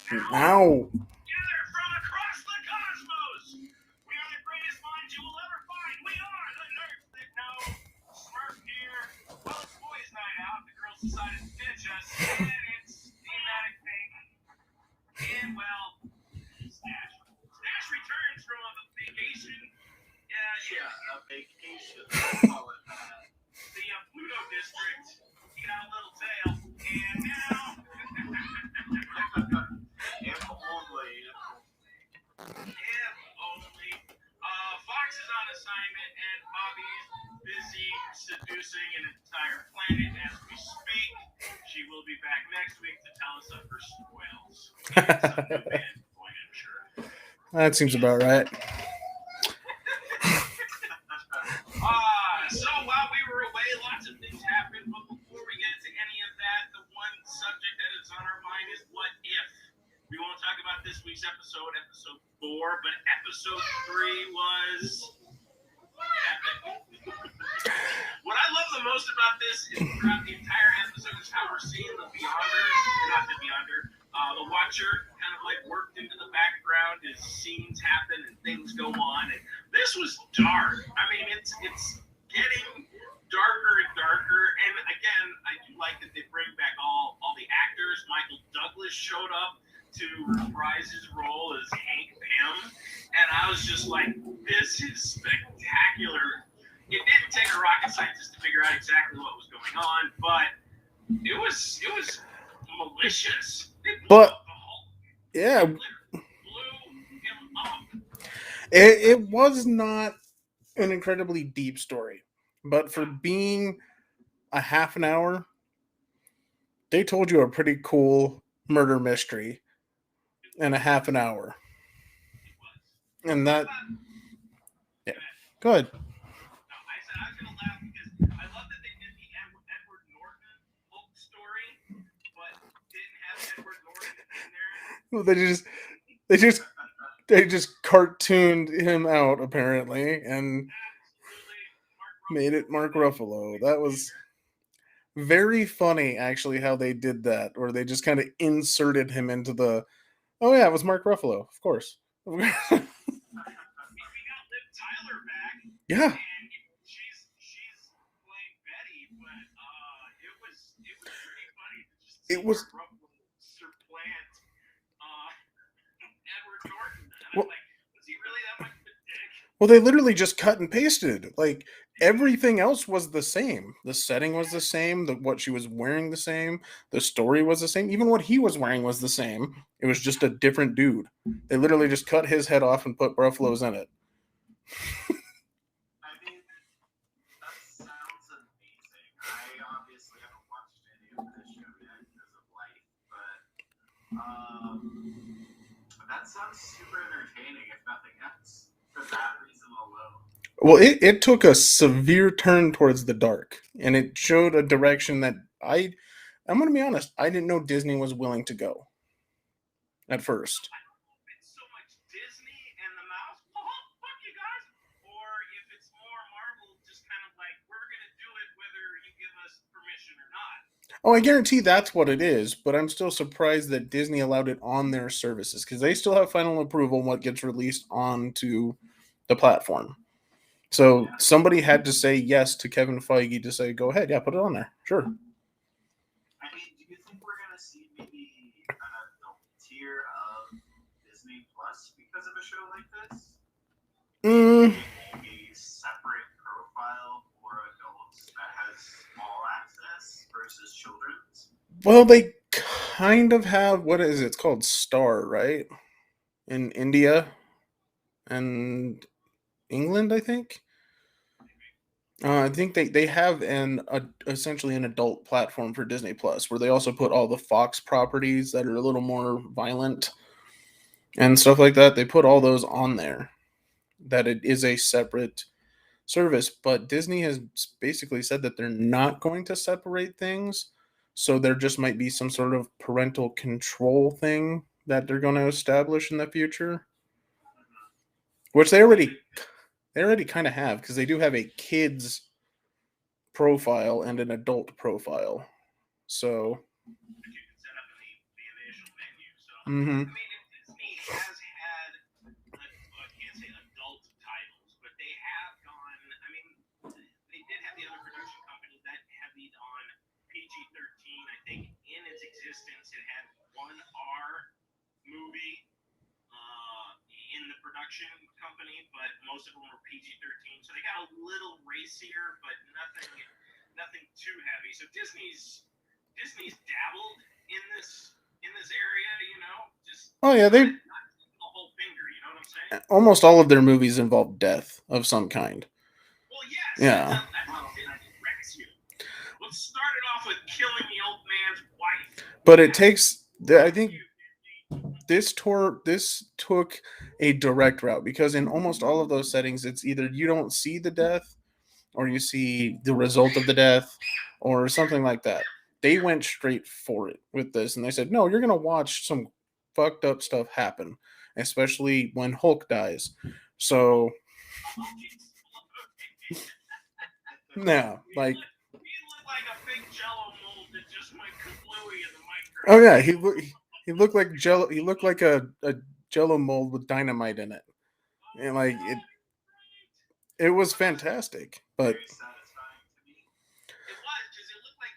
Ow. Together from across the cosmos, we are the greatest minds you will ever find. We are the nerds that know. Smurf here. Well, it's boys' night out. The girls decided to ditch us, and it's thematic pink. And well, Stash returns from a vacation. Yeah, a vacation. Call it that. The Pluto district. He got a little tail, and now. If only. Fox is on assignment, and Bobby's busy seducing an entire planet as we speak. She will be back next week to tell us of her spoils. Some new band point, I'm sure. That seems about right. So while we were away, lots of things happened. But before we get into any of that, the one subject that is on our mind is what if. We won't talk about this week's episode 4, but episode 3 was epic. What I love the most about this is throughout the entire episode is how we're seeing the the Watcher kind of like worked into the background as scenes happen and things go on. And this was dark. I mean, it's getting darker and darker. And again, I do like that they bring back all the actors. Michael Douglas showed up to reprise his role as Hank Pym, and I was just like, this is spectacular. It didn't take a rocket scientist to figure out exactly what was going on, but it was malicious. But yeah, it was not an incredibly deep story, but for being a half an hour, they told you a pretty cool murder mystery in a half an hour. And that, yeah, go ahead. No, I said I was going to laugh because I love that they did the Edward Norton Hulk story, but didn't have Edward Norton in there. Well, they just cartooned him out apparently and made it Mark Ruffalo. That was very funny, actually, how they did that, or they just kind of inserted him into the. Oh yeah, it was Mark Ruffalo, of course. We got Liv Tyler back. Yeah. And she's playing Betty, but it was pretty funny to just see Mark Ruffalo supplant Edward Norton. And I'm like, was he really that much of a dick? Well, they literally just cut and pasted. Like, everything else was the same. The setting was the same. What she was wearing the same. The story was the same. Even what he was wearing was the same. It was just a different dude. They literally just cut his head off and put Ruffalo's in it. I mean, that sounds amazing. I obviously haven't watched any of this show yet because of life, but that sounds super entertaining, if nothing else, for that reason alone. Well, it took a severe turn towards the dark, and it showed a direction that I'm going to be honest, I didn't know Disney was willing to go at first. I don't know if it's so much Disney and the mouse, fuck you guys, or if it's more Marvel, just kind of like, we're going to do it whether you give us permission or not. Oh, I guarantee that's what it is, but I'm still surprised that Disney allowed it on their services, because they still have final approval on what gets released onto the platform. So somebody had to say yes to Kevin Feige to say, go ahead, yeah, put it on there. Sure. I mean, do you think we're going to see maybe an adult tier of Disney Plus because of a show like this? A separate profile for adults that has all access versus children's? Well, they kind of have, what is it? It's called Star, right? In India and England, I think. I think they have essentially an adult platform for Disney Plus, where they also put all the Fox properties that are a little more violent and stuff like that. They put all those on there. That it is a separate service, but Disney has basically said that they're not going to separate things. So there just might be some sort of parental control thing that they're going to establish in the future, which they already kind of have, because they do have a kids profile and an adult profile. So Mm-hmm. I mean, Disney has had, I can't say adult titles, but they have gone. I mean, they did have the other production company that heavied on PG-13. I think in its existence, it had one R movie in the production company, but most of them were PG-13. So they got a little racier, but nothing too heavy. So Disney's dabbled in this area, you know, just Oh yeah, they not the whole finger. You know what I'm saying? almost all of their movies involve death of some kind. Well, yes, Yeah, that's how Disney wrecks you. Let's start it off with killing the old man's wife. but it takes. I think this took a direct route because in almost all of those settings, it's either you don't see the death or you see the result of the death or something like that. They went straight for it with this and they said, no, you're going to watch some fucked up stuff happen, especially when Hulk dies. So, yeah, like, He looked like a big Jello mold that just went kablooey in the oh yeah, microwave. he looked like Jello. He looked like a Jello mold with dynamite in it, Oh and my like god, right? it was fantastic. But Very satisfying to me. It was because it looked like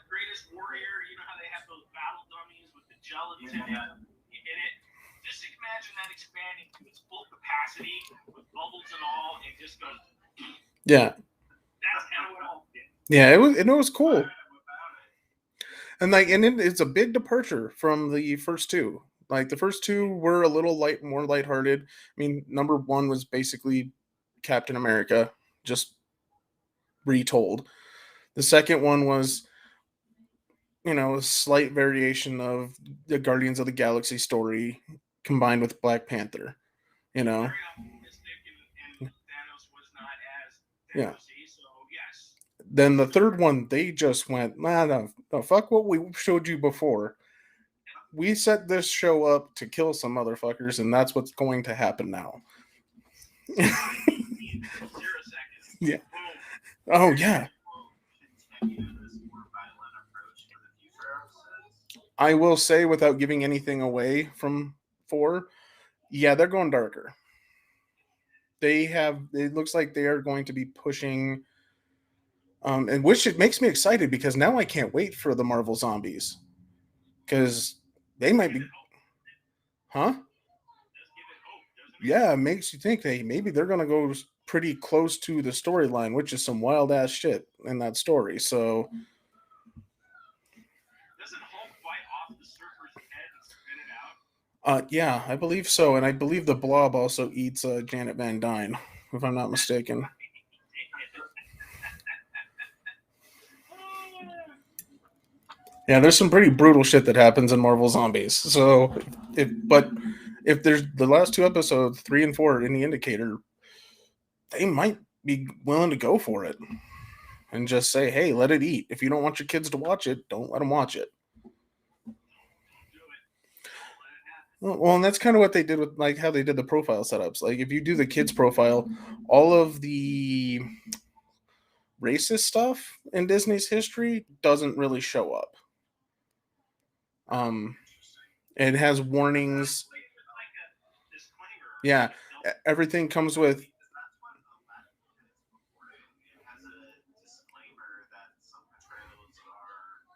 Greatest Warrior. You know how they have those battle dummies with the gelatin in it. Just imagine that expanding to its full capacity with bubbles and all, and just goes. yeah, That's kind of what Hulk did. yeah, it was cool. About it. And it's a big departure from the first two. Like the first two were a little more lighthearted. I mean, number one was basically Captain America, just retold. The second one was, a slight variation of the Guardians of the Galaxy story combined with Black Panther. You know, Very optimistic, and Thanos was not as yeah. Thanos-y, so yes. Then the third one, they just went, nah, no, fuck what we showed you before. We set this show up to kill some motherfuckers, and that's what's going to happen now. 0 seconds. Yeah. Boom. Oh yeah. Continue this more violent approach to the future episodes. I will say without giving anything away from 4, yeah, they're going darker. It looks like they are going to be pushing and which it makes me excited because now I can't wait for the Marvel Zombies. Cuz they might be huh? Does give it hope, doesn't it? Yeah, it makes you think hey, maybe they're going to go pretty close to the storyline, which is some wild ass shit in that story. So Doesn't Hulk bite off the surfer's head and spit it out? yeah, I believe so, and I believe the Blob also eats Janet Van Dyne, if I'm not mistaken. Yeah, there's some pretty brutal shit that happens in Marvel Zombies. So, if there's the last 2 episodes, 3 and 4, any indicator, they might be willing to go for it and just say, "Hey, let it eat. If you don't want your kids to watch it, don't let them watch it." Don't do it. Don't let it happen. Well, and that's kind of what they did with like how they did the profile setups. Like if you do the kids profile, all of the racist stuff in Disney's history doesn't really show up. It has warnings. Like a disclaimer. Yeah, Don't everything comes with. That's what Aladdin is before it. It has a disclaimer that some portrayals are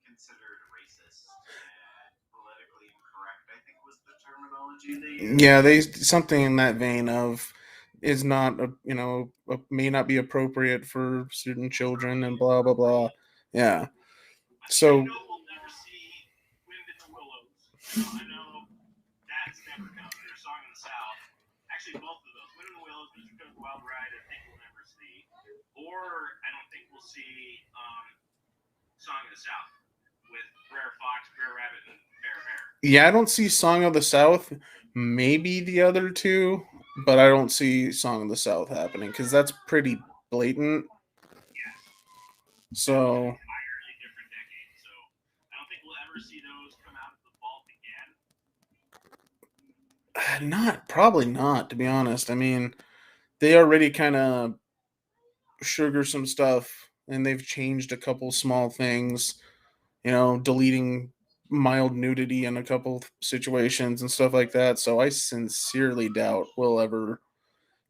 considered racist and politically incorrect, I think was the terminology they used. Yeah, they something in that vein of is not may not be appropriate for certain children and blah blah blah. Yeah. I So know we'll never see Wind in the Willows. I know that's never coming. Or Song in the South. Actually, both of those. Wind in the Willows, Mr. Cook's Wild Ride, I think we'll never see. Or I don't think we'll see Song of the South with Brer Fox, Brer Rabbit, and Bear Bear. yeah, I don't see Song of the South. Maybe the other two, but I don't see Song of the South happening because that's pretty blatant. Yes. So Entirely different decade. So I don't think we'll ever see those come out of the vault again. probably not, to be honest. I mean, they already kind of sugar some stuff and they've changed a couple small things, deleting mild nudity in a couple situations and stuff like that. So I sincerely doubt we'll ever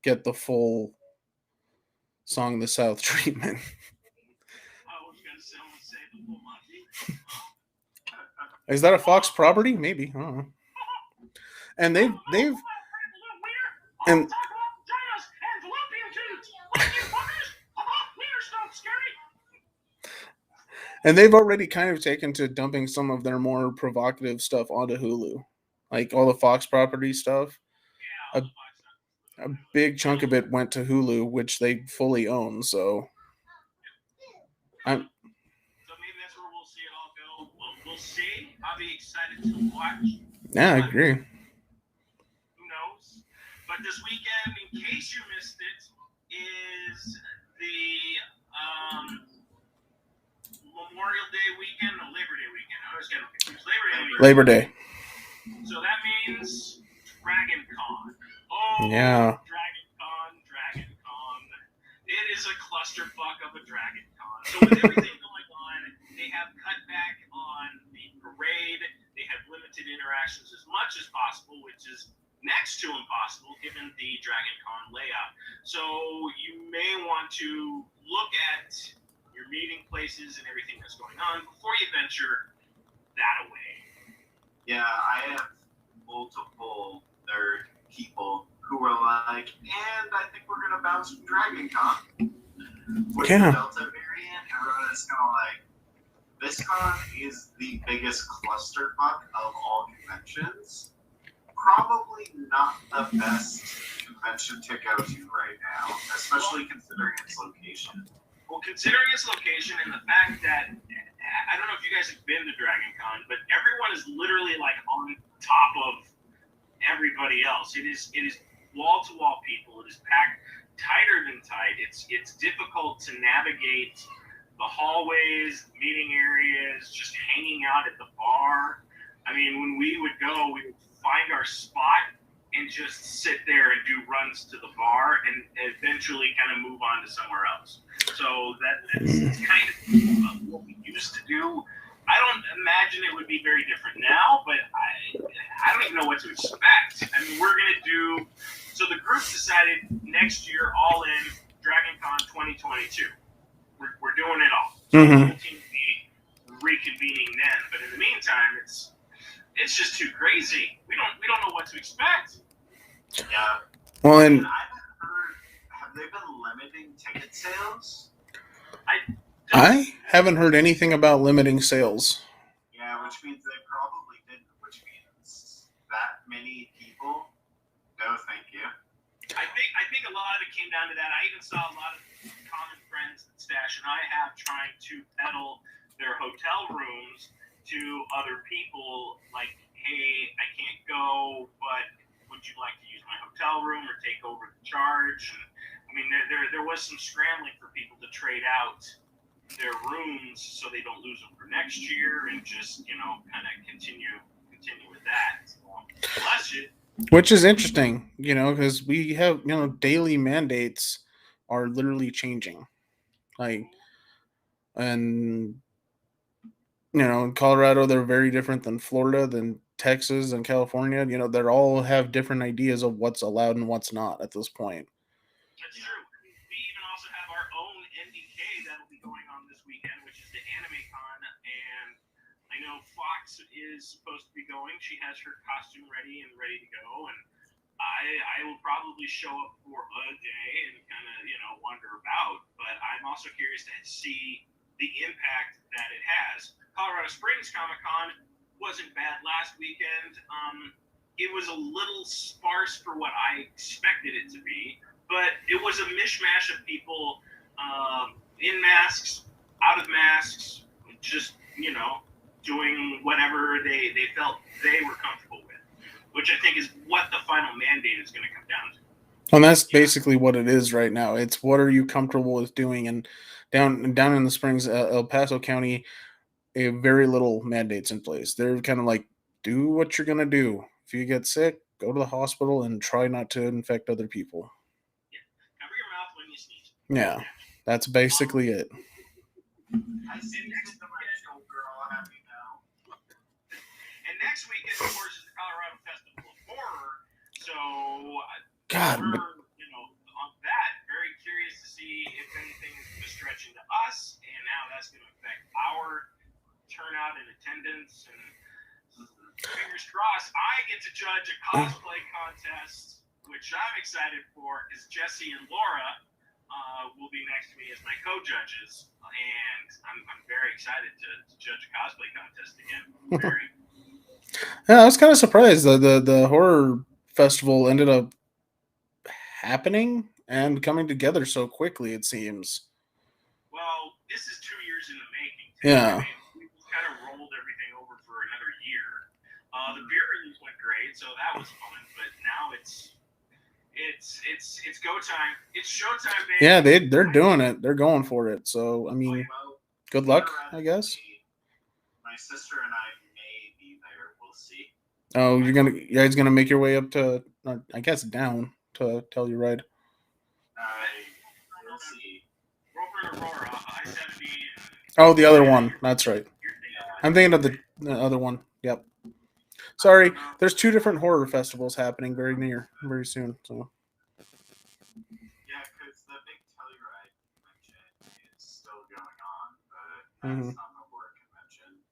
get the full Song of the South treatment. I was gonna say the full Monty. Is that a Fox property? Maybe. I don't know. And they've and Talk about vaginas and fallopian tubes. Like you fuckers. Wiener stuff, scary. and they've already kind of taken to dumping some of their more provocative stuff onto Hulu, like all the Fox property stuff. Yeah, A, all the Fox stuff. a big chunk of it went to Hulu, which they fully own. So I'm So maybe that's where we'll see it all go. We'll see. I'll be excited to watch. yeah, I agree. Who knows? But this weekend, in case you missed it, is the Memorial Day weekend, no, Labor Day weekend. I always get them confused. Labor Day weekend. Labor Day. So that means Dragon Con. Oh, Yeah. Dragon Con, Dragon Con. It is a clusterfuck of a Dragon Con. So with everything going on, they have cut back on the parade. They have limited interactions as much as possible, which is next to impossible given the Dragon Con layout. So you may want to look at your meeting places and everything that's going on before you venture that away. Yeah, I have multiple nerd people who were like, and I think we're gonna bounce from Dragon Con. With Yeah. the Delta variant, everyone is kind of like, this con is the biggest clusterfuck of all conventions. Probably not the best convention to go to right now, especially considering its location. Well, considering its location and the fact that I don't know if you guys have been to Dragon Con, but everyone is literally like on top of everybody else. It is wall to wall people. It is packed tighter than tight. It's difficult to navigate the hallways, meeting areas, just hanging out at the bar. I mean, when we would go, we would find our spot and just sit there and do runs to the bar and eventually kind of move on to somewhere else. So that's kind of what we used to do. I don't imagine it would be very different now, but I don't even know what to expect. I mean, we're going to do, so the group decided next year, all in, Dragon Con 2022. We're doing it all. So the team will be reconvening then, but in the meantime, it's just too crazy. We don't know what to expect. Yeah. Well, And and I haven't heard, have they been limiting ticket sales? I haven't heard anything about limiting sales. Yeah, which means they probably didn't, which means that many people, no thank you. I think a lot of it came down to that. I even saw a lot of common friends that Stash and I have trying to peddle their hotel rooms to other people, like, hey, I can't go, but would you like to use my hotel room or take over the charge? And, I mean, there was some scrambling for people to trade out their rooms so they don't lose them for next year and just, kind of continue with that. So, bless you. Which is interesting, because we have, daily mandates are literally changing. Like, and, in Colorado, they're very different than Florida, than Texas and California. They all have different ideas of what's allowed and what's not at this point. That's true. We even also have our own NDK that'll be going on this weekend, which is the Anime Con, and I know Fox is supposed to be going. She has her costume ready to go, and I will probably show up for a day and kind of wander about. But I'm also curious to see the impact that it has. Colorado Springs Comic Con wasn't bad last weekend. It was a little sparse for what I expected it to be, but it was a mishmash of people in masks, out of masks, just doing whatever they felt they were comfortable with, which I think is what the final mandate is going to come down to. And that's basically what it is right now. It's what are you comfortable with doing? And down in the Springs, El Paso County, very little mandates in place. They're kind of like, do what you're gonna do. If you get sick, go to the hospital and try not to infect other people. Yeah. Cover your mouth when you sneeze. Yeah, that's basically it. I see the girl happy now. next weekend, of course, is the Colorado Festival of Horror. So God, we're, on that, very curious to see if anything is going to stretch into us and how that's going to affect our turnout and attendance. And fingers crossed, I get to judge a cosplay contest, which I'm excited for, because Jesse and Laura will be next to me as my co-judges, and I'm very excited to judge a cosplay contest again. Yeah, I was kind of surprised that the horror festival ended up happening and coming together so quickly. It seems. Well, this is 2 years in the making. Yeah. I mean, we kind of rolled everything over for another year. The beer release went great, so that was fun. But now it's go time. It's showtime, baby. Yeah, they're doing it. They're going for it. So I mean, good luck, I guess. My sister and I may be there. We'll see. Oh, you guys gonna make your way up to, I guess, down to Telluride. We'll see. We're over in Aurora, I-70. Oh, the other one. That's right. Yeah. I'm thinking of the other one. Yep. Sorry, there's 2 different horror festivals happening very soon. So. Yeah, because the big Telluride convention is still going on, but Mhm. that's not the horror convention.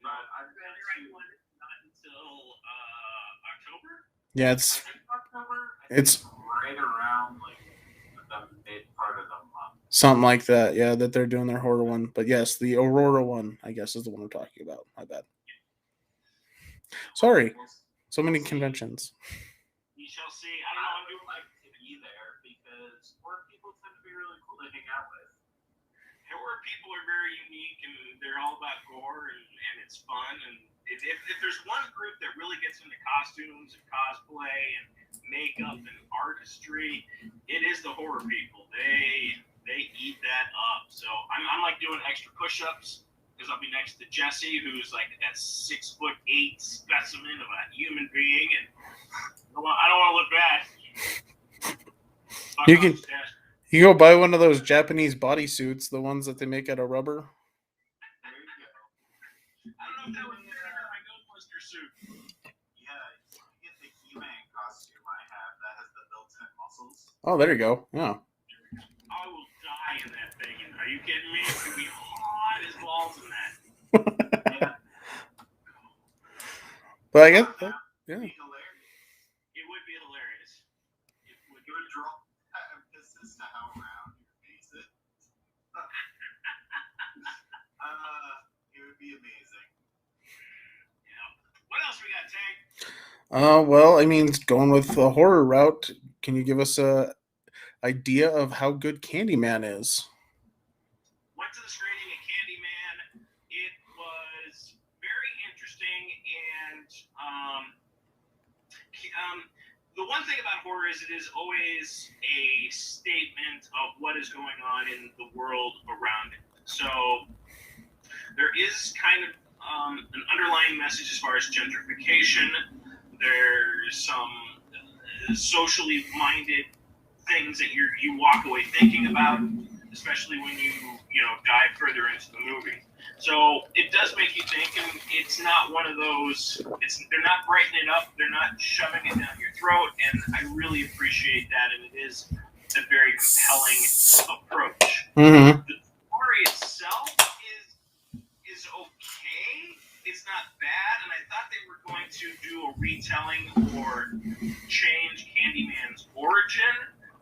But I've been to one not until October. Yeah, I think October. it's right around like the mid part of the month. something like that. Yeah, that they're doing their horror one. But yes, the Aurora one, I guess, is the one I'm talking about. My bad. Sorry, so many conventions. We shall see. I don't know. I would like to be there because horror people tend to be really cool to hang out with. Horror people are very unique, and they're all about gore, and it's fun. And if there's one group that really gets into costumes and cosplay and makeup and artistry, it is the horror people. They eat that up. So I'm like doing extra push-ups, because I'll be next to Jesse, who's like a 6'8" specimen of a human being, and I don't want to look bad. You go buy one of those Japanese bodysuits, the ones that they make out of rubber. There you go. I don't know if that would fit under my Ghostbuster suit. Yeah, you get the He-Man costume I have that has the built-in muscles. Oh, there you go. Yeah. I will die in that thing. Are you kidding me? It could be hot as balls in that. Yeah. But I guess, yeah. It'd be hilarious. It would be hilarious. It would draw emphasis to how round your face is. It would be amazing. Yeah. What else we got, Tank? Well, I mean, going with the horror route, can you give us a idea of how good Candyman is? Went to the screening of Candyman. It was very interesting, and the one thing about horror is it is always a statement of what is going on in the world around it. So there is kind of an underlying message as far as gentrification. There's some socially minded things that you walk away thinking about, especially when you dive further into the movie. So it does make you think, and it's not one of those. They're not brightening it up. They're not shoving it down your throat, and I really appreciate that. And it is a very compelling approach. Mm-hmm. The story itself is okay. It's not bad, and I thought they were going to do a retelling or change Candyman's origin,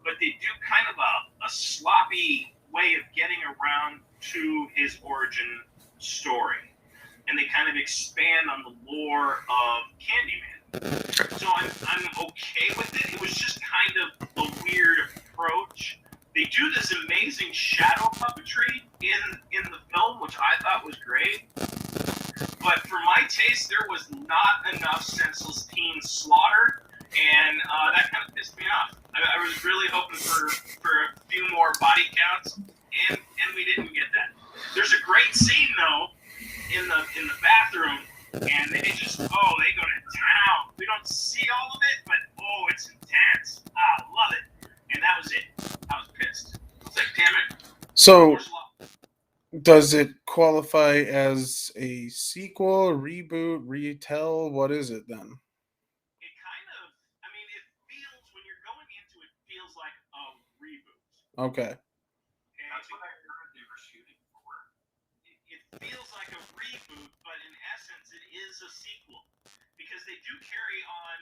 but they do kind of a sloppy way of getting around to his origin story, and they kind of expand on the lore of Candyman. So I'm okay with it. It was just kind of a weird approach. They do this amazing shadow puppetry in the film, which I thought was great. But for my taste, there was not enough senseless teen slaughter, and that kind of pissed me off. I was really hoping for a few more body counts, and we didn't get that. There's a great scene though in the bathroom, and they go to town. We don't see all of it, but it's intense. I love it, and that was it. I was pissed. It's like, damn it. So, does it qualify as a sequel, reboot, retell? What is it then? It kind of, I mean, it feels, when you're going into it, feels like a reboot. Okay. Okay? That's what I heard they were shooting for. It feels like a reboot, but in essence, it is a sequel. Because they do carry on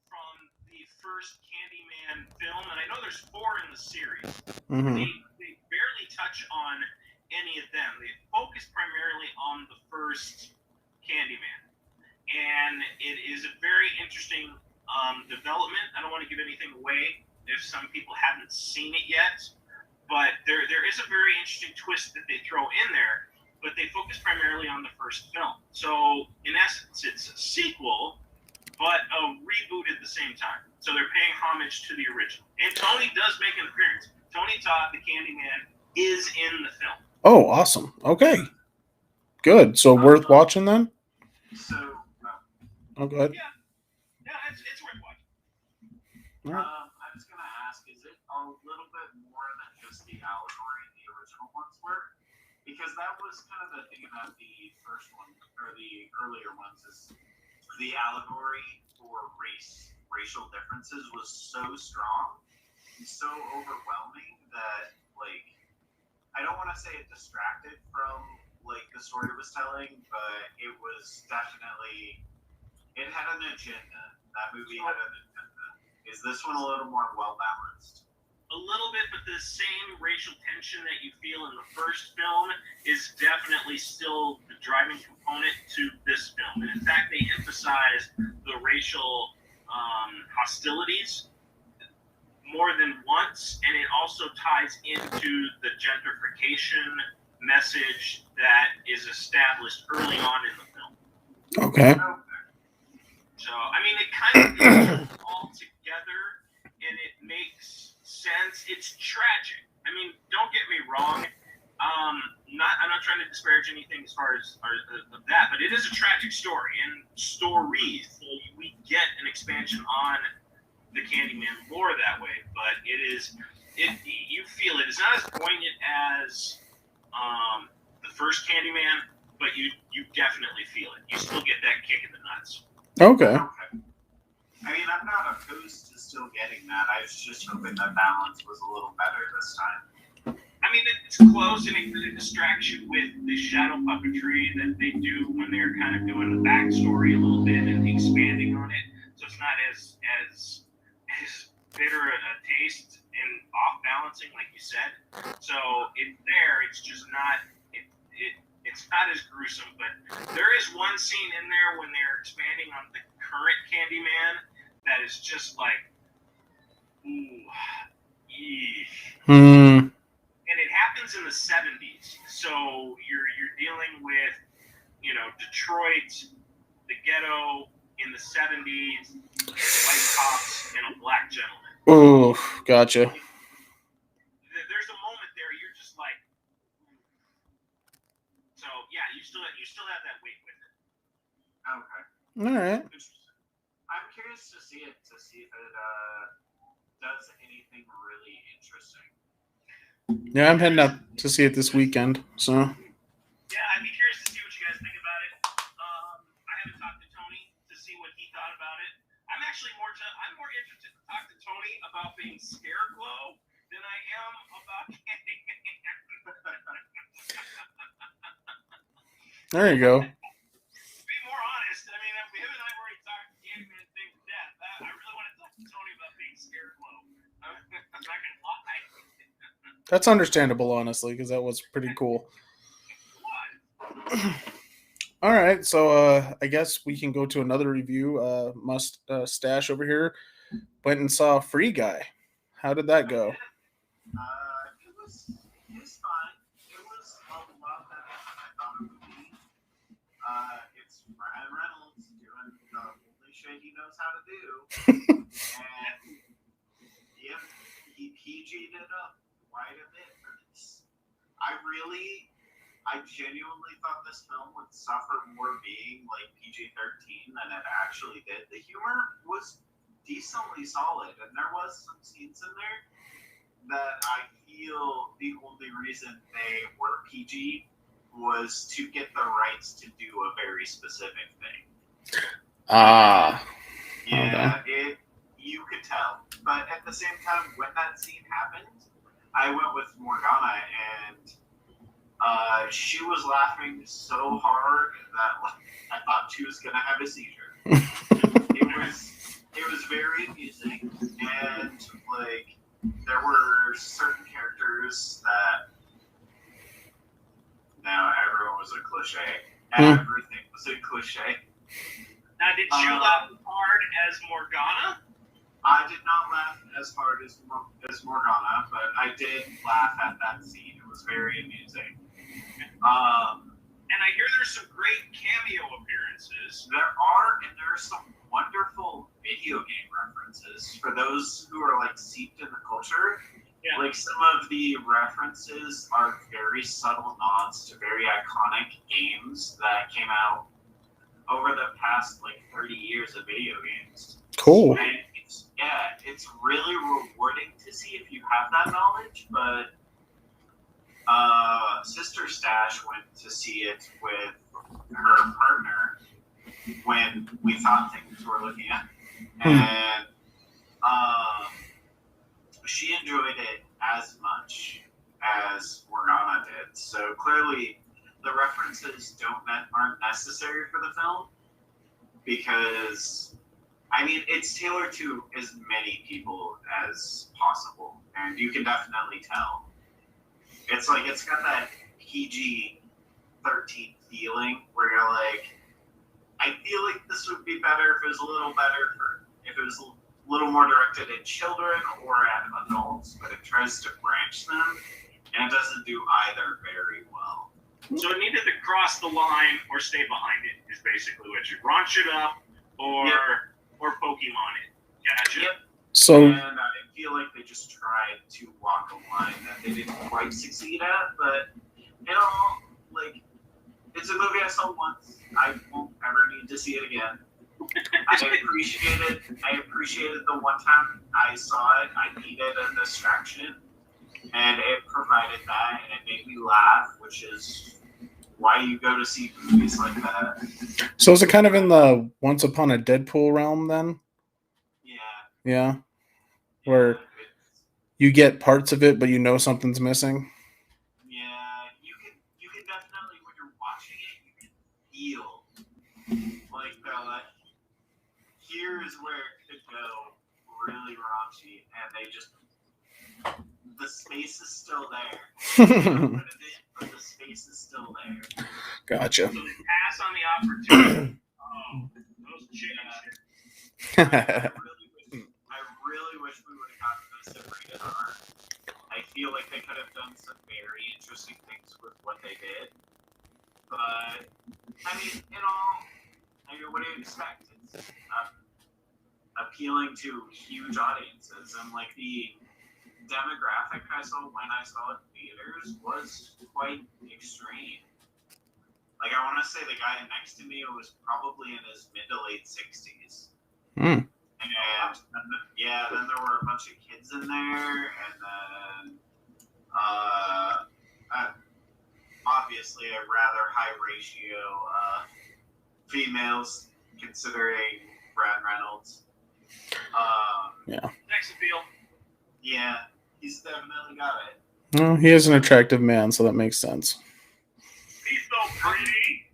from the first Candyman film, and I know there's 4 in the series. Mm-hmm. They barely touch on any of them. They focus primarily on the first Candyman. And it is a very interesting development. I don't want to give anything away if some people haven't seen it yet, but there is a very interesting twist that they throw in there, but they focus primarily on the first film. So, in essence, it's a sequel, but a reboot at the same time. So they're paying homage to the original. And Tony does make an appearance. Tony Todd, the Candyman, is in the film. Oh, awesome. Okay. Good. So worth watching then? So, Oh, go ahead. Yeah, it's worth watching. All right. I was going to ask, is it a little bit more than just the allegory the original ones were? Because that was kind of the thing about the first one, or the earlier ones, is the allegory for racial differences was so strong and so overwhelming that, like, I don't want to say it distracted from, like, the story it was telling, but it was definitely, it had an agenda. That movie had an agenda. Is this one a little more well-balanced? A little bit, but the same racial tension that you feel in the first film is definitely still the driving component to this film. And in fact, they emphasize the racial hostilities more than once, and it also ties into the gentrification message that is established early on in the film. Okay. So, I mean, it kind of is all together, and it makes sense. It's tragic. I mean, don't get me wrong. I'm not trying to disparage anything as far as that, but it is a tragic story and stories. So we get an expansion on the Candyman lore that way, but you feel it. It's not as poignant as the first Candyman, but you definitely feel it. You still get that kick in the nuts. Okay. I mean, I'm not opposed to still getting that. I was just hoping the balance was a little better this time. I mean, it's close, and it distracts you with the shadow puppetry that they do when they're kind of doing the backstory a little bit and expanding on it. So it's not as bitter a taste and off balancing, like you said. So it's there. It's just not. It's not as gruesome, but there is one scene in there when they're expanding on the current Candyman that is just like, ooh, Hmm. And it happens in the 70s. So you're dealing with, Detroit, the ghetto in the 70s, white cops, and a black gentleman. Oh, gotcha. There's a moment there you're just like, so yeah, you still have that weight with it. Okay. All right. I'm curious to see it, to see if it does anything really interesting. Yeah, I'm heading up to see it this weekend. So. Yeah, I'd be curious to see what you guys think about it. I haven't talked to Tony to see what he thought about it. I'm actually more interested to talk to Tony about being Scarecrow than I am about Candyman. There you go. To be more honest, I mean, him and I have already talked Candyman thing to death. I really want to talk to Tony about being Scarecrow. I'm not gonna lie. That's understandable, honestly, because that was pretty cool. All right, so I guess we can go to another review. Mustache over here went and saw Free Guy. How did that go? It was fine. It was a lot better than I thought it would be. It's Ryan Reynolds doing the only shit he knows how to do. And yeah, he PG'd it up quite a bit for this. I genuinely thought this film would suffer more being like PG-13 than it actually did. The humor was decently solid, and there was some scenes in there that I feel the only reason they were PG was to get the rights to do a very specific thing. Ah. Yeah, you could tell. But at the same time, when that scene happened, I went with Morgana, and she was laughing so hard that I thought she was gonna have a seizure. It was very amusing, and like there were certain characters that now everyone was a cliche. Everything was a cliche. Now, did you laugh hard as Morgana? I did not laugh as hard as Morgana, but I did laugh at that scene. It was very amusing. And I hear there's some great cameo appearances. There are some wonderful video game references for those who are like steeped in the culture. Yeah. Like some of the references are very subtle nods to very iconic games that came out over the past like 30 years of video games. Cool. And it's really rewarding to see if you have that knowledge, but Sister Stash went to see it with her partner when we thought things were looking up, and she enjoyed it as much as Morgana did. So clearly, the references aren't necessary for the film because, I mean, it's tailored to as many people as possible, and you can definitely tell. It's like it's got that PG-13 feeling where you're like, I feel like this would be better if it was a little more directed at children or at adults, but it tries to branch them, and it doesn't do either very well. So it needed to cross the line or stay behind it, is basically what you raunch it up or Pokemon it. Gotcha. Yep. So, and I feel like they just tried to walk a line that they didn't quite succeed at, but like, it's a movie I saw once. I won't ever need to see it again. I appreciated the one time I saw it. I needed a distraction, and it provided that, and it made me laugh, which is why you go to see movies like that. so is it kind of in the Once Upon a Deadpool realm then? Yeah. Where you get parts of it, but you know something's missing. Yeah, you can definitely, when you're watching it, you can feel like here is where it could go really raunchy, and the space is still there. But the space is still there. Gotcha. So they pass on the opportunity. Those chickens. I really wish we would have gotten this at rated R. I feel like they could have done some very interesting things with what they did. But, I mean, what do you expect? It's appealing to huge audiences, and like the demographic I saw when I saw it in theaters was quite extreme. Like, I want to say the guy next to me was probably in his mid to late 60s. And then there were a bunch of kids in there, and then obviously a rather high ratio females, considering Brad Reynolds. Sex appeal. Yeah, he's definitely got it. No, he is an attractive man, so that makes sense. He's so pretty.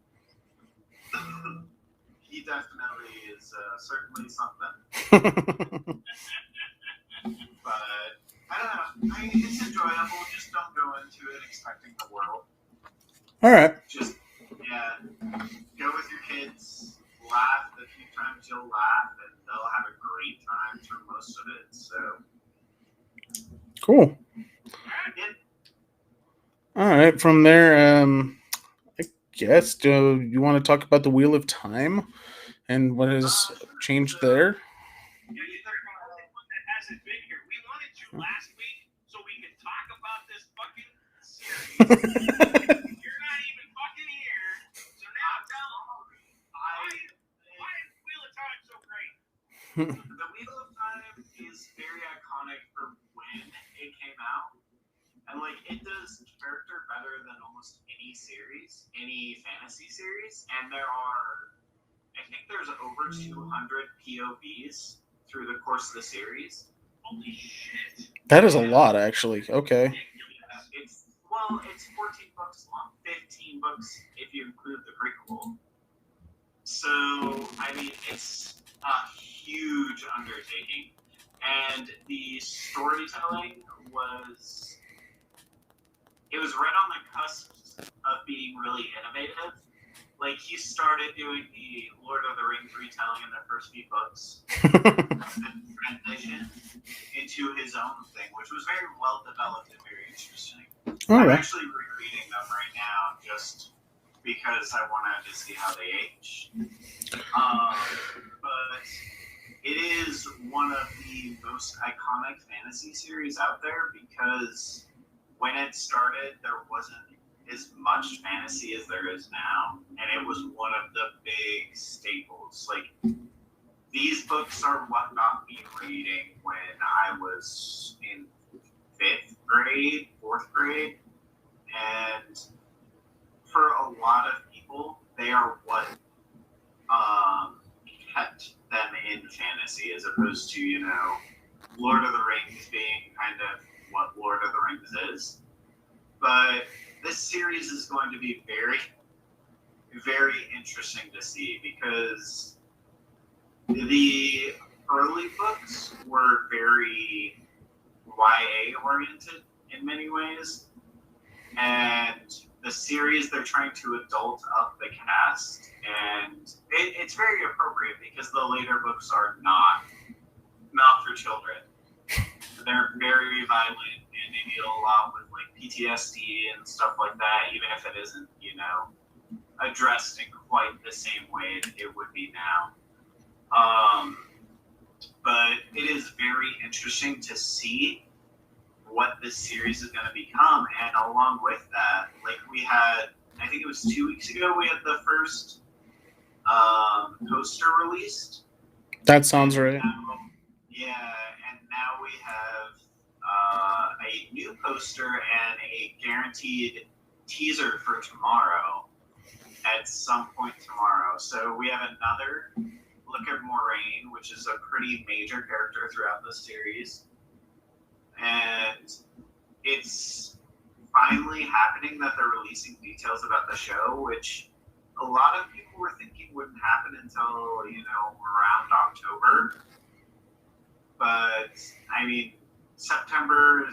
He definitely is certainly something. But I don't know. I mean, it's enjoyable. Just don't go into it expecting the world. All right. Just go with your kids. Laugh the few times you'll laugh, and they'll have a great time through most of it. So cool. All right. From there, I guess, do you want to talk about the Wheel of Time and what has changed there? Yeah, you're the only one that hasn't been here. We wanted you last week so we could talk about this fucking series. You're not even fucking here. So now tell why is Wheel of Time so great? The Wheel of Time is very iconic for when it came out, And like it does character better than almost any series, any fantasy series. And I think there's over 200 POVs through the course of the series. Holy shit! That is a lot, actually. Okay. It's 14 books long, 15 books if you include the prequel. So I mean, it's a huge undertaking, and the storytelling was right on the cusp of being really innovative. Like he started doing the Lord of the Rings retelling in the first few books, and transition into his own thing, which was very well developed and very interesting. I'm actually rereading them right now just because I wanted to see how they age. But it is one of the most iconic fantasy series out there because when it started, there wasn't as much fantasy as there is now, and it was one of the big staples. Like, these books are what got me reading when I was in 4th grade, and for a lot of people, they are what kept them in fantasy, as opposed to, Lord of the Rings being kind of what Lord of the Rings is. But this series is going to be very, very interesting to see because the early books were very YA oriented in many ways, and the series they're trying to adult up the cast, and it's very appropriate because the later books are not for children. They're very violent and they deal a lot with like PTSD and stuff like that, even if it isn't, addressed in quite the same way it would be now. But it is very interesting to see what this series is going to become. And along with that, like we had, I think it was 2 weeks ago, we had the first poster released. That sounds right. And now we have a new poster and a guaranteed teaser for tomorrow at some point tomorrow. So we have another look at Moraine, which is a pretty major character throughout the series. And it's finally happening that they're releasing details about the show, which a lot of people were thinking wouldn't happen until, around October. But, I mean, September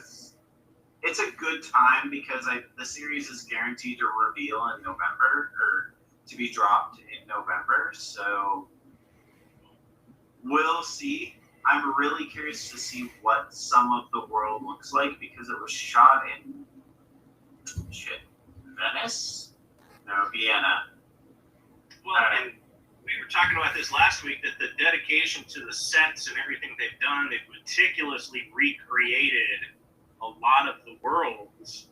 it's a good time because the series is guaranteed to reveal in November, or to be dropped in November. So we'll see. I'm really curious to see what some of the world looks like because it was shot in Venice? No, Vienna. Well, and we were talking about this last week, that the dedication to the sets and everything they've done, they've meticulously recreated a lot of the worlds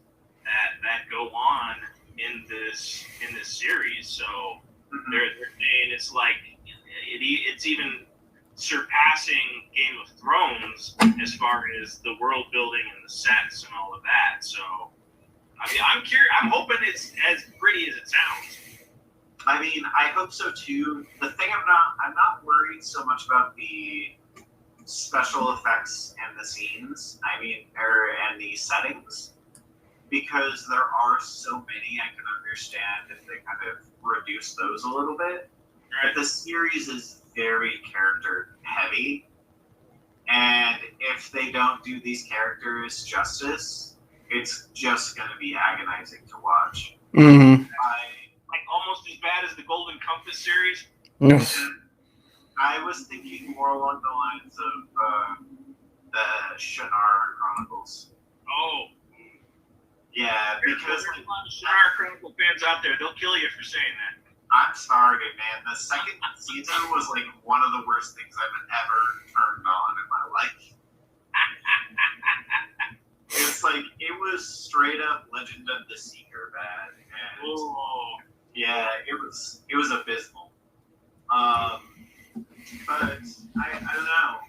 that go on in this series. So they're saying it's like it's even surpassing Game of Thrones as far as the world building and the sets and all of that. So I mean, I'm curious. I'm hoping it's as pretty as it sounds. I mean, I hope so too. The thing I'm not worried so much about the special effects and the scenes. I mean, and the settings, because there are so many. I can understand if they kind of reduce those a little bit. Right. But the series is very character heavy, and if they don't do these characters justice, it's just going to be agonizing to watch. Mm-hmm. Like almost as bad as the Golden Compass series. I was thinking more along the lines of the Shannara Chronicles. Oh. Yeah, because there's a lot of Shannara Chronicle fans out there. They'll kill you for saying that. I'm sorry, man. The second season was like one of the worst things I've ever turned on in my life. It's like, it was straight up Legend of the Seeker bad. And yeah, it was abysmal. But I don't know.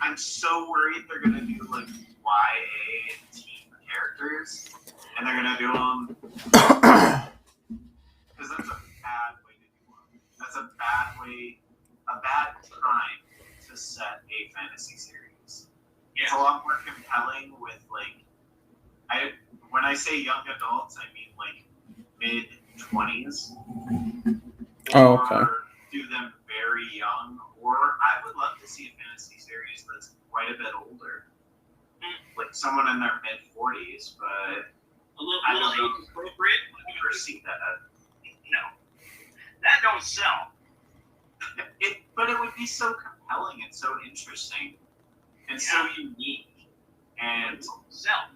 I'm so worried they're going to do like YA teen characters, and they're gonna do them because that's a bad way to do them. That's a bad time to set a fantasy series. It's a lot more compelling with when I say young adults, I mean like mid-20s. Oh, okay. Or do them very young. Or I would love to see a fantasy series that's quite a bit older. Like someone in their mid-40s, but a little age appropriate. Never see that. No. That don't sell. But it would be so compelling and so interesting and so unique. And sell.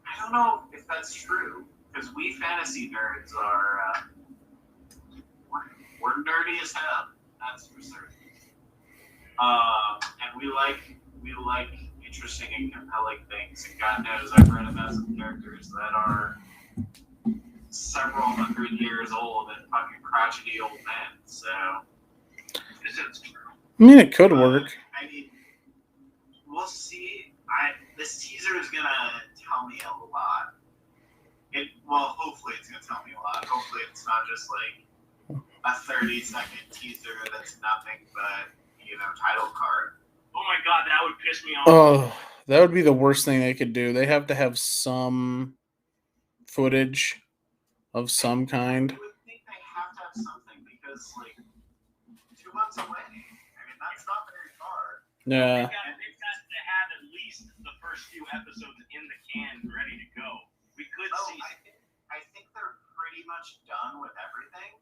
I don't know if that's true, because we fantasy nerds are we're nerdy as hell. That's for certain. And we like interesting and compelling things. And God knows I've read about some characters that are several hundred years old and fucking crotchety old men. So this is true. I mean, it could work. I mean, we'll see. This teaser is gonna tell me a lot. Hopefully it's gonna tell me a lot. Hopefully it's not just like a 30-second teaser that's nothing but, title card. Oh my god, that would piss me off. Oh, that would be the worst thing they could do. They have to have some footage of some kind. I would think they have to have something because, 2 months away. I mean, that's not very far. Yeah. They've got to have at least the first few episodes in the can ready to go. We could see. I think they're pretty much done with everything.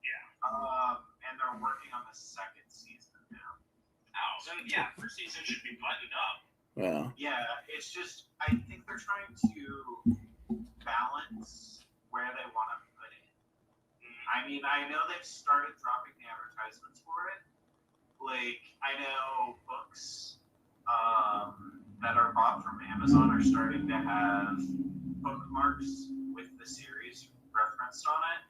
Yeah. And they're working on the second season now. Oh, then first season should be buttoned up. Yeah. Yeah, it's just I think they're trying to balance where they want to put it. I mean, I know they've started dropping the advertisements for it. I know books that are bought from Amazon are starting to have bookmarks with the series referenced on it.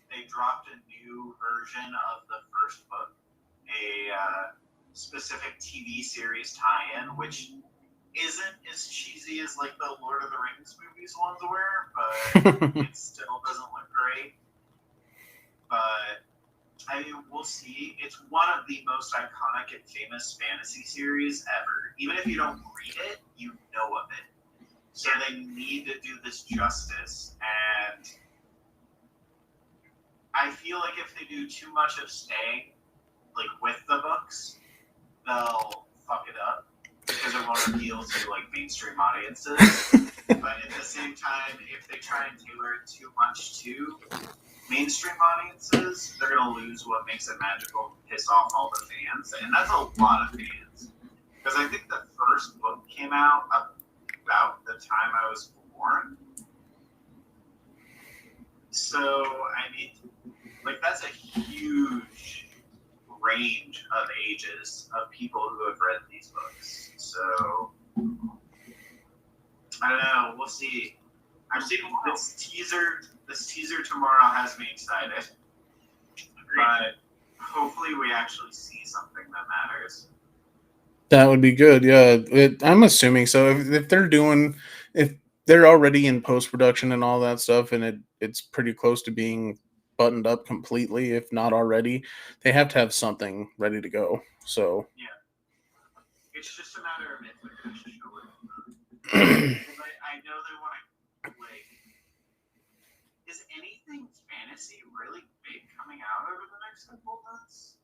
They dropped a new version of the first book, a specific TV series tie-in, which isn't as cheesy as the Lord of the Rings movies ones were, but it still doesn't look great. But we'll see. It's one of the most iconic and famous fantasy series ever. Even if you don't read it, you know of it. So they need to do this justice, and I feel like if they do too much of staying, with the books, they'll fuck it up because it won't appeal to mainstream audiences. But at the same time, if they try and tailor it too much to mainstream audiences, they're gonna lose what makes it magical and piss off all the fans, and that's a lot of fans. Because I think the first book came out about the time I was born. So, I mean, that's a huge range of ages of people who have read these books. So, I don't know. We'll see. This teaser tomorrow has me excited. Agreed. But hopefully we actually see something that matters. That would be good. Yeah, I'm assuming so. If they're already in post-production and all that stuff, and it's pretty close to being buttoned up completely, if not already, they have to have something ready to go. So yeah, it's just a matter of if they're going to show it. I know they want to is anything fantasy really big coming out over the next couple of months?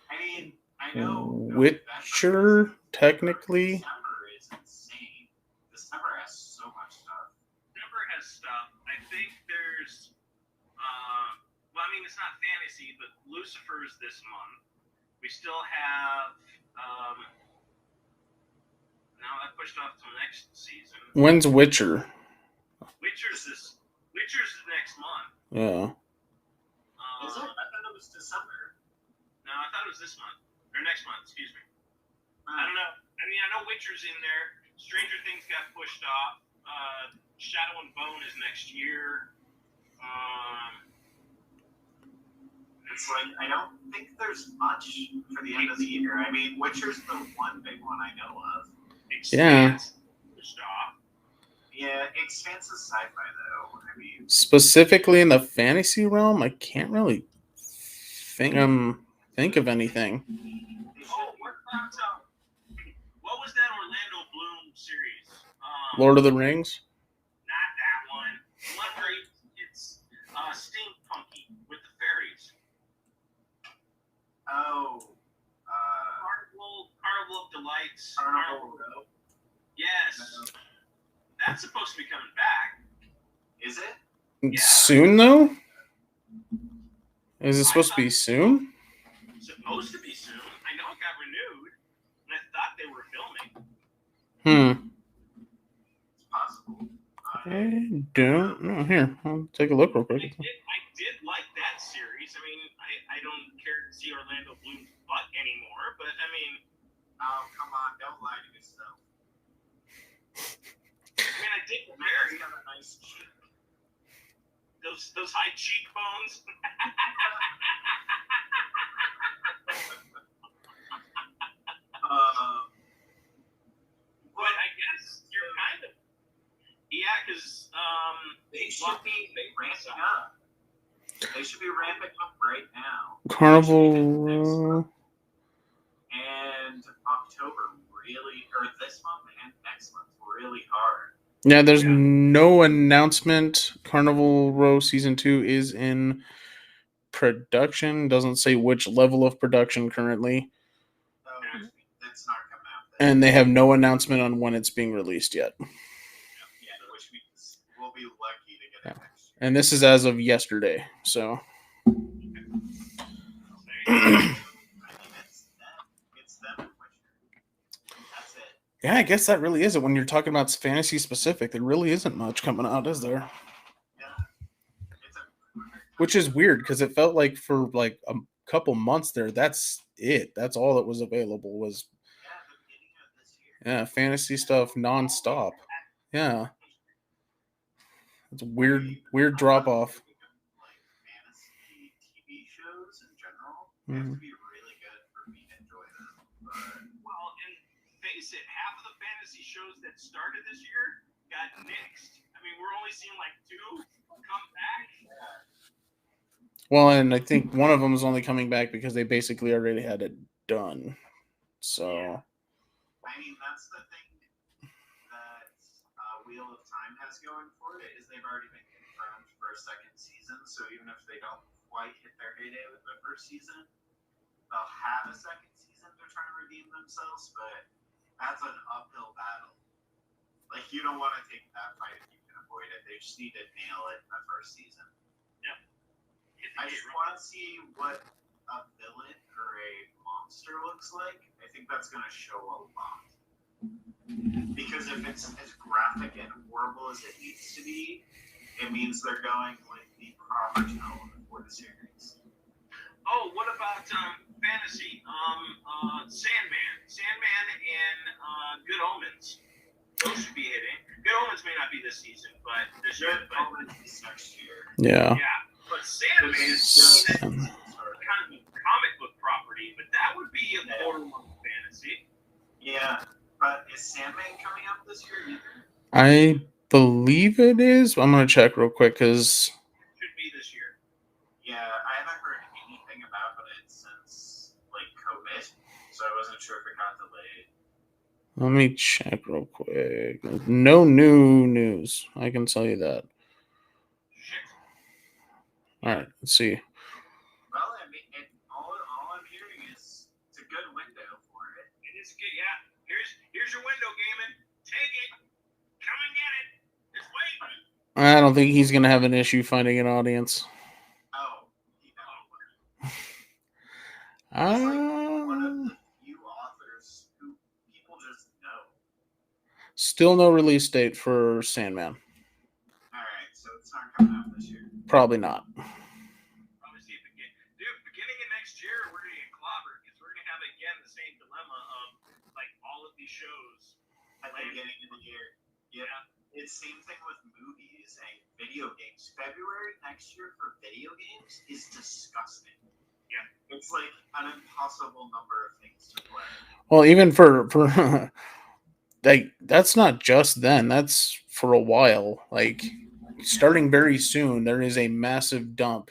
I mean, I know Witcher technically. December is insane. December has so much stuff. December has stuff. I think there's it's not fantasy, but Lucifer's this month. We still have now that pushed off till next season. When's Witcher? Witcher's next month. Yeah. Is it? I thought it was December. No, I thought it was this month. Or next month, excuse me. I don't know. I mean, I know Witcher's in there. Stranger Things got pushed off. Shadow and Bone is next year. It's I don't think there's much for the end of the year. I mean, Witcher's the one big one I know of. Expanse. Stop. Yeah, Expanse is sci-fi though. I mean, Specifically in the fantasy realm, I can't really think of anything. Oh, what was that Orlando Bloom series? Lord of the Rings. Not that one. One where it's steampunky with the fairies. oh, Carnival of Delights. Carnival Row. Yes. That's supposed to be coming back. Is it? Yeah. Soon though? Is it supposed to be soon? Supposed to be soon. I know it got renewed, and I thought they were filming. It's possible. I don't know. Here, I'll take a look real quick. I did like that series. I mean, I don't care to see Orlando Bloom's butt anymore, but I mean, oh come on, don't lie to yourself. I mean, I did Mary's got a nice cheek. Those high cheekbones. But I guess you're kind of because they should be ramping up. They should be ramping up right now. Carnival. And October really, or this month and next month really hard. Yeah, there's no announcement. Carnival Row Season 2 is in production. Doesn't say which level of production currently. So it's not coming out. And they have no announcement on when it's being released yet. Yeah, which means we'll be lucky to get it next year. And this is as of yesterday, so. It's them. That's it. Yeah, I guess that really is it. When you're talking about fantasy specific, there really isn't much coming out, is there? Which is weird because it felt like for like a couple months there, that's it. That's all that was available was fantasy stuff nonstop. Yeah, it's a weird drop off. Like fantasy TV shows in general have to be really good for me to enjoy them. But well, and face it, half of the fantasy shows that started this year got nixed. I mean, we're only seeing like 2 come back. Well, and I think one of them is only coming back because they basically already had it done. So. I mean, that's the thing that Wheel of Time has going for it is they've already been confirmed for a second season. So even if they don't quite hit their heyday with the first season, they'll have a second season. They're trying to redeem themselves, but that's an uphill battle. Like, you don't want to take that fight if you can avoid it. They just need to nail it in the first season. Yeah. I just want to see what a villain or a monster looks like. I think that's going to show a lot. Because if it's as graphic and horrible as it needs to be, it means they're going with the proper tone for the series. Oh, what about fantasy? Sandman and Good Omens. Those should be hitting. Good Omens may not be this season, but this year. Good Omens is next year. Yeah. Yeah, but Sandman is kind of a comic book property, but that would be a borderline fantasy. Yeah, but is Sandman coming out this year either? I believe it is. I'm gonna check real quick because should be this year. Yeah, I haven't heard anything about it since like COVID, so I wasn't sure if it got delayed. let me check real quick. No new news. I can tell you that. Shit. All right, let's see. Well, I mean, all I'm hearing is it's a good window for it. It is good. Yeah. Here's your window, Gaiman. Take it. Come and get it. It's waiting. I don't think he's gonna have an issue finding an audience. Oh, you know. He's like one of the few authors who people just know. Still no release date for Sandman. Alright, so it's not coming out this year. Probably not. Probably see it again. Dude, beginning of next year, we're going to get clobbered because we're going to have, again, the same dilemma of, like, all of these shows. At the beginning of the year. Yeah. It's same thing with movies and video games. February next year for video games is disgusting. Yeah. It's like an impossible number of things to play. Well, even for like that's not just then. That's for a while. Like starting very soon, there is a massive dump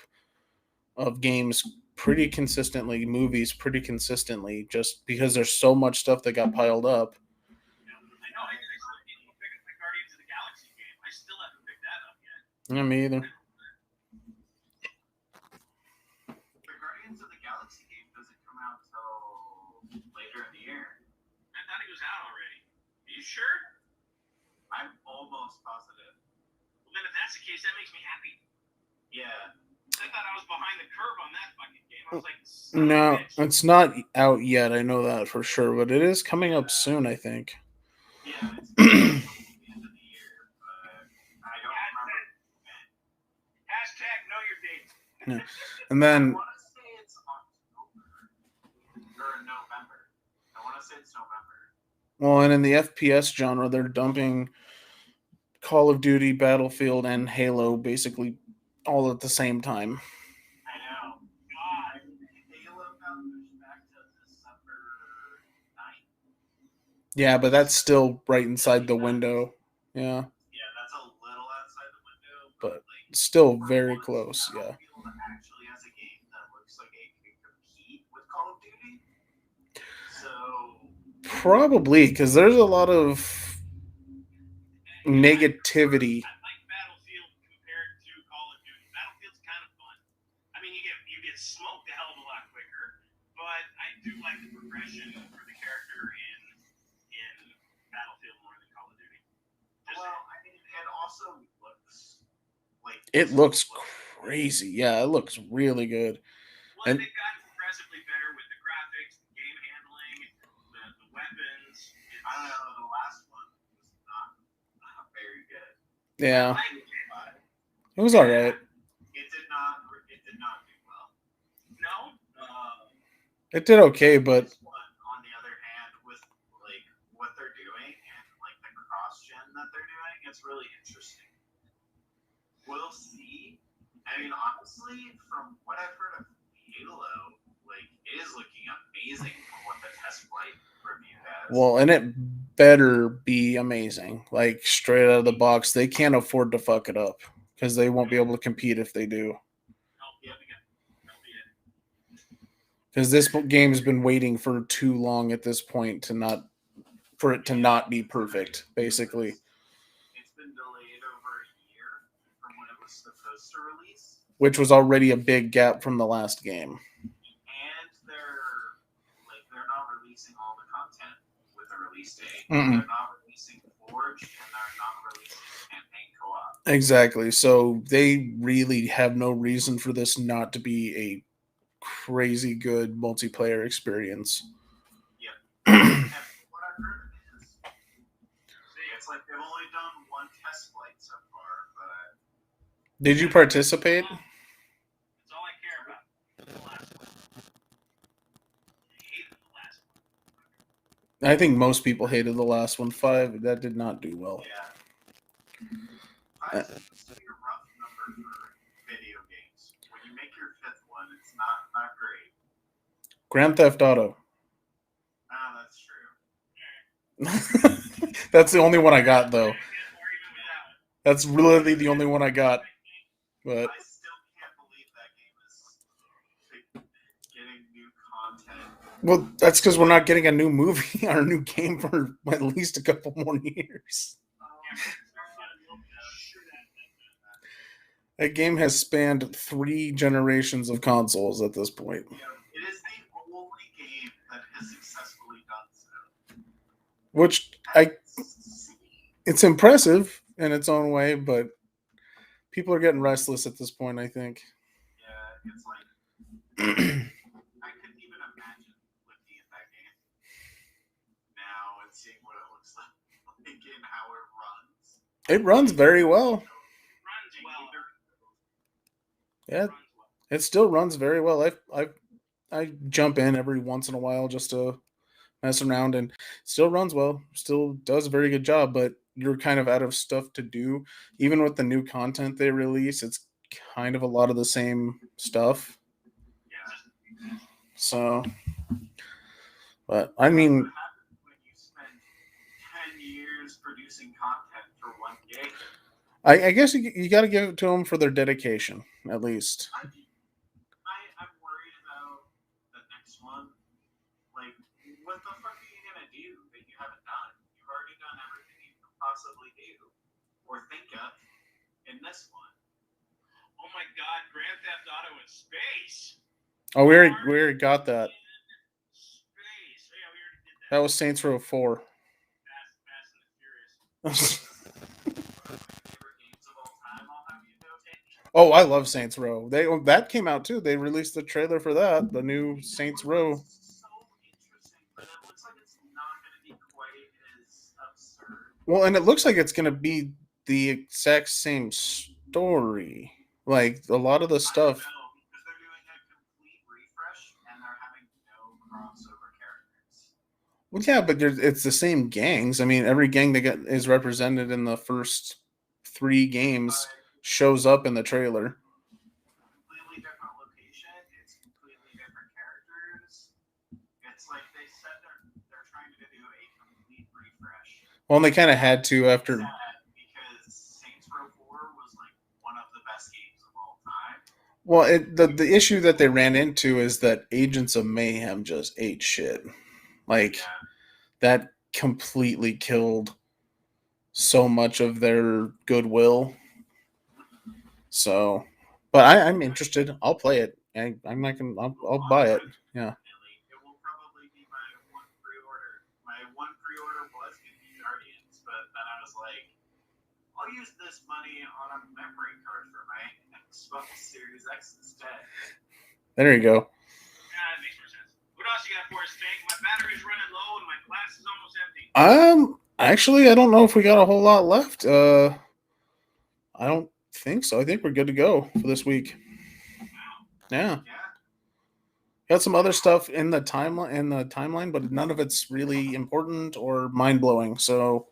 of games pretty consistently, movies pretty consistently, just because there's so much stuff that got piled up. I know. I still need to pick up the Guardians of the Galaxy game. I still haven't picked that up yet. Yeah, me either. The Guardians of the Galaxy game doesn't come out till later in the year. I thought he was out already. Are you sure? I'm almost positive. Well, then if that's the case, that makes me happy. Yeah. I thought I was behind the curve on that fucking game. I was like, No, it's not out yet. I know that for sure, but it is coming up soon, I think. Yeah, it's coming out at the end of the year, but I don't remember when. Hashtag know your date. And then I want to say it's October or November. I want to say it's November. well, and in the FPS genre, they're dumping Call of Duty, Battlefield, and Halo basically all at the same time. I know. God, Halo got pushed back to December 9th. Yeah, but that's still right inside the window. Yeah, Yeah, that's a little outside the window, but like still very close. Yeah. Battlefield actually has a game that looks like it can compete with Call of Duty. So Probably because there's a lot of negativity. I like Battlefield compared to Call of Duty. Battlefield's kind of fun. I mean, you get smoked a hell of a lot quicker, but I do like the progression for the character in Battlefield more than Call of Duty. well, I mean, it also looks like It looks crazy. Yeah, it looks really good. Well, And- they've gotten progressively better with the graphics, the game handling, the weapons. I don't know. The last one was not very good. Yeah, But it was all right. it did not do well. No, It did okay, but This one, on the other hand, with like what they're doing and like the cross gen that they're doing, it's really interesting. We'll see. I mean, honestly, from what I've heard of Halo, like it is looking amazing from what the test flight review has. well, and it better be amazing. Like straight out of the box, they can't afford to fuck it up because they won't be able to compete if they do. that'll be it. Because this game's been waiting for too long at this point to not for it to not be perfect, basically. It's been delayed over a year from when it was supposed to release, Which was already a big gap from the last game. and they're not releasing all the content with the release date. Mm-mm. They're not releasing Forge, and they're not releasing campaign co-op. Exactly. So they really have no reason for this not to be a crazy good multiplayer experience. And what I've heard is, it's like they've only done one test flight so far, but Did you participate? That's all I care about. The last one. I hated the last one. I think most people hated the last one. 5, that did not do well. yeah. Five seems to be a rough number for video games. When you make your fifth one, it's not great. Grand Theft Auto. Ah, that's true. That's the only one I got, though. Or even with that one. That's really the only one I got. But I still can't believe that game is getting new content. well, that's because we're not getting a new movie or a new game for at least a couple more years. That game has spanned 3 generations of consoles at this point, You know, it is the only game that has successfully done so. which it's impressive in its own way, but people are getting restless at this point, I think. Yeah, it's like I couldn't even imagine looking at that game now and seeing what it looks like and how it runs. It runs very well. Runs well. Yeah, Runs well. it still runs very well. I jump in every once in a while just to mess around, and still runs well. Still does a very good job, but you're kind of out of stuff to do. Even with the new content they release, it's kind of a lot of the same stuff. Yeah. So, but I mean, What happens when you spend 10 I guess you got to give it to them for their dedication, at least. I'm worried about the next one. Like, what the fuck are you gonna do that you haven't done? You've already done everything you can possibly do or think of in this one. Oh my God, Grand Theft Auto in space. Oh, we already got that. Space. Yeah, we already did that. That was Saints Row 4. Fast and the Furious. Favorite games of all time, I'll have you know, Tank. Oh, I love Saints Row. That came out too. They released the trailer for that, the new Saints Row. So interesting, but it looks like it's not going to be quite as absurd. Well, and it looks like it's going to be the exact same story. Like a lot of the stuff. I don't know, because they're doing a complete refresh and they're having no crossover characters. Well, yeah, but it's the same gangs. I mean, every gang that is represented in the first 3 games shows up in the trailer. Completely different location. It's completely different characters. It's like they said they're trying to do a complete refresh. Well, and they kind of had to after. Because Saints Row 4 was like one of the best games of all time. Well, the issue that they ran into is that Agents of Mayhem just ate shit. Like, that completely killed so much of their goodwill. So, but I'm interested. I'll play it. I'm not gonna. I'll buy it. Yeah. It will probably be my one pre-order. My one pre-order was going to be Guardians, but then I was like, I'll use this money on a memory card for my Xbox Series X instead. There you go. Yeah, that makes more sense. What else you got for us, Tank? My battery's running low and my glass is almost empty. Actually, I don't know if we got a whole lot left. I don't think so. I think we're good to go for this week. Yeah. Got some other stuff in the timeline, but none of it's really important or mind blowing. So.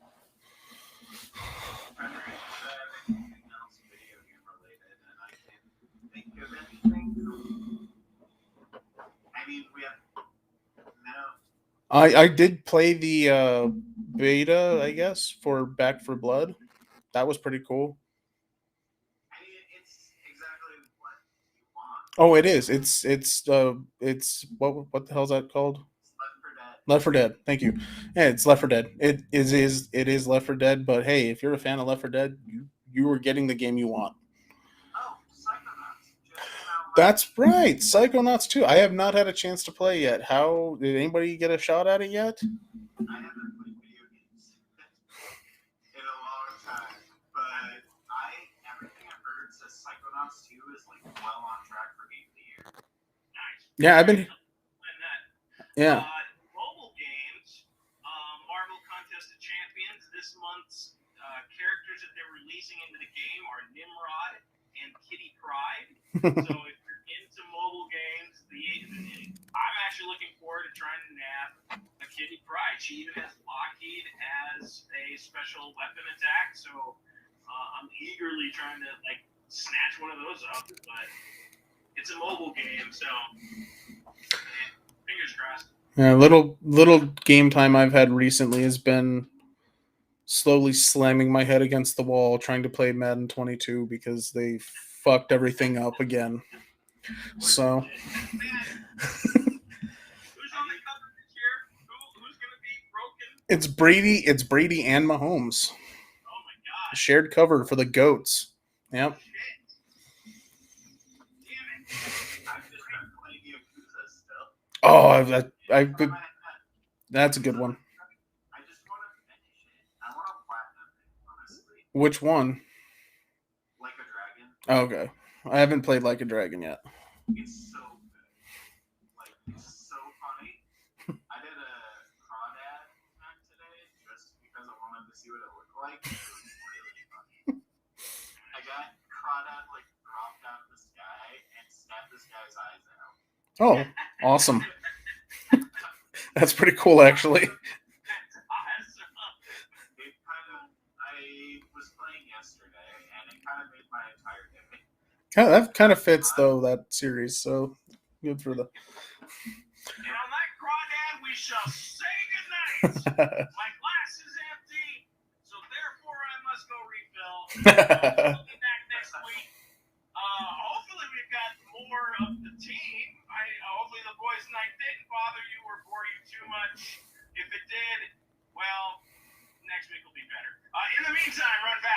Alright, anything else video game related, and I can't think of anything. I mean, we have no. I did play the beta, I guess, for Back for Blood. That was pretty cool. I mean, it's exactly what you want. Oh, it is. It's what the hell's that called? Left 4 Dead. Thank you. Yeah, it's Left 4 Dead. It is Left 4 Dead. But hey, if you're a fan of Left 4 Dead, you are getting the game you want. Oh, Psychonauts just came out. That's right, Psychonauts 2. I have not had a chance to play yet. How did anybody get a shot at it yet? I haven't played video games in a long time, but everything I've heard says Psychonauts 2 is like well on track for Game of the Year. Nice. Yeah, I've been. Yeah. Mobile games, Marvel Contest of Champions. This month's characters that they're releasing into the game are Nimrod and Kitty Pryde. So if you're into mobile games, I'm actually looking forward to trying to nab a Kitty Pryde. She even has Lockheed as a special weapon attack, so I'm eagerly trying to snatch one of those up. But it's a mobile game, so fingers crossed. Yeah, little game time I've had recently has been slowly slamming my head against the wall trying to play Madden 22 because they fucked everything up again. So. Who's on the cover this year? Who's going to be broken? It's Brady and Mahomes. Oh my god. Shared cover for the GOATs. Yep. Oh, that's a good one. I just want to finish it. I want to platinum it, honestly. Which one? Like a Dragon. Oh, okay. I haven't played Like a Dragon yet. It's so good. Like, it's so funny. I did a crawdad hack today just because I wanted to see what it looked like. It was really funny. I got crawdad dropped out of the sky and stabbed this guy's eyes out. Oh, awesome. That's pretty cool, actually. I was playing yesterday, and it kind of made my entire day. Yeah, that kind of fits, though, that series, so good for the... And on that crawdad, we shall say goodnight. My glass is empty, so therefore I must go refill We'll be back next week. Hopefully we've got more of the team. Hopefully the boys' night didn't bother you or bore you too much. If it did, well, next week will be better. In the meantime, run fast.